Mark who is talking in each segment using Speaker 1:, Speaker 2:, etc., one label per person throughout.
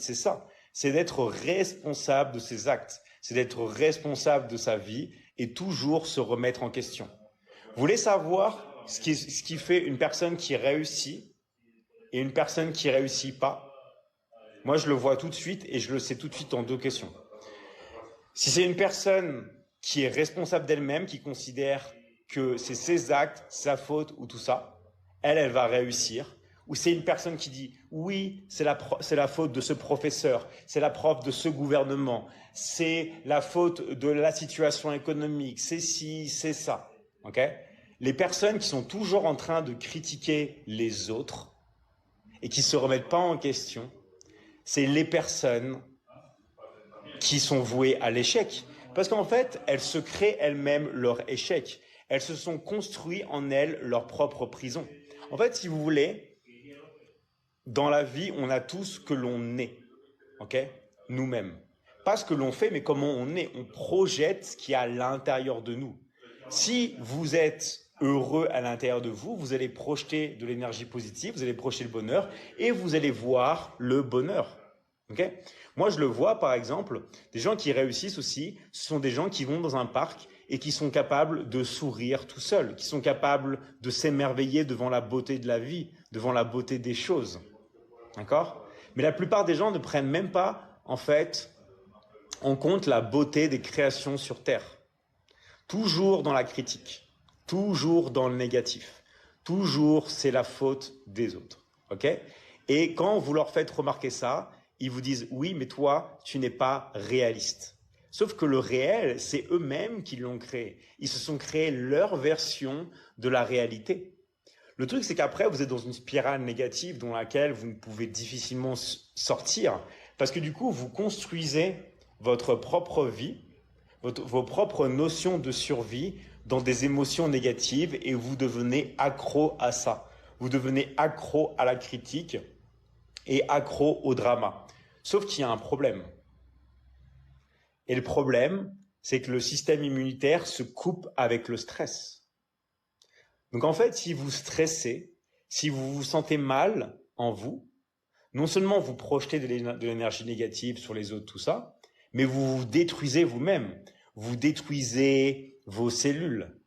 Speaker 1: c'est ça. C'est d'être responsable de ses actes. C'est d'être responsable de sa vie et toujours se remettre en question. Vous voulez savoir ce qui fait une personne qui réussit et une personne qui réussit pas? Moi, je le vois tout de suite et je le sais tout de suite en deux questions. Si c'est une personne qui est responsable d'elle-même, qui considère que c'est ses actes, sa faute ou tout ça, elle va réussir. Ou c'est une personne qui dit oui, c'est la faute de ce professeur, c'est la faute de ce gouvernement, c'est la faute de la situation économique, c'est ci, c'est ça. Ok? Les personnes qui sont toujours en train de critiquer les autres et qui se remettent pas en question, c'est les personnes qui sont vouées à l'échec. Parce qu'en fait, elles se créent elles-mêmes leur échec. Elles se sont construites en elles leur propre prison. En fait, si vous voulez, dans la vie, on a tout ce que l'on est, ok? Nous-mêmes. Pas ce que l'on fait, mais comment on est. On projette ce qui est à l'intérieur de nous. Si vous êtes heureux à l'intérieur de vous, vous allez projeter de l'énergie positive, vous allez projeter le bonheur et vous allez voir le bonheur. Okay? Moi, je le vois, par exemple, des gens qui réussissent aussi, ce sont des gens qui vont dans un parc et qui sont capables de sourire tout seuls, qui sont capables de s'émerveiller devant la beauté de la vie, devant la beauté des choses. D'accord? Mais la plupart des gens ne prennent même pas, en fait, en compte la beauté des créations sur Terre. Toujours dans la critique, toujours dans le négatif, toujours c'est la faute des autres. Ok? Et quand vous leur faites remarquer ça, ils vous disent oui, mais toi, tu n'es pas réaliste. Sauf que le réel, c'est eux-mêmes qui l'ont créé. Ils se sont créés leur version de la réalité. Le truc, c'est qu'après, vous êtes dans une spirale négative dans laquelle vous ne pouvez difficilement sortir parce que du coup, vous construisez votre propre vie, vos propres notions de survie dans des émotions négatives et vous devenez accro à ça. Vous devenez accro à la critique et accro au drama. Sauf qu'il y a un problème. Et le problème, c'est que le système immunitaire se coupe avec le stress. Donc en fait, si vous stressez, si vous vous sentez mal en vous, non seulement vous projetez de l'énergie négative sur les autres, tout ça, mais vous vous détruisez vous-même. Vous détruisez vos cellules.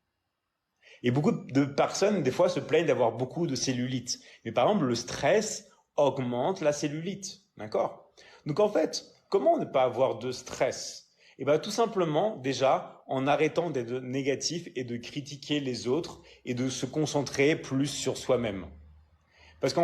Speaker 1: Et beaucoup de personnes, des fois, se plaignent d'avoir beaucoup de cellulite. Mais par exemple, le stress augmente la cellulite. D'accord? Donc en fait, comment ne pas avoir de stress? Eh bien, tout simplement, déjà, en arrêtant d'être négatif et de critiquer les autres et de se concentrer plus sur soi-même. Parce qu'en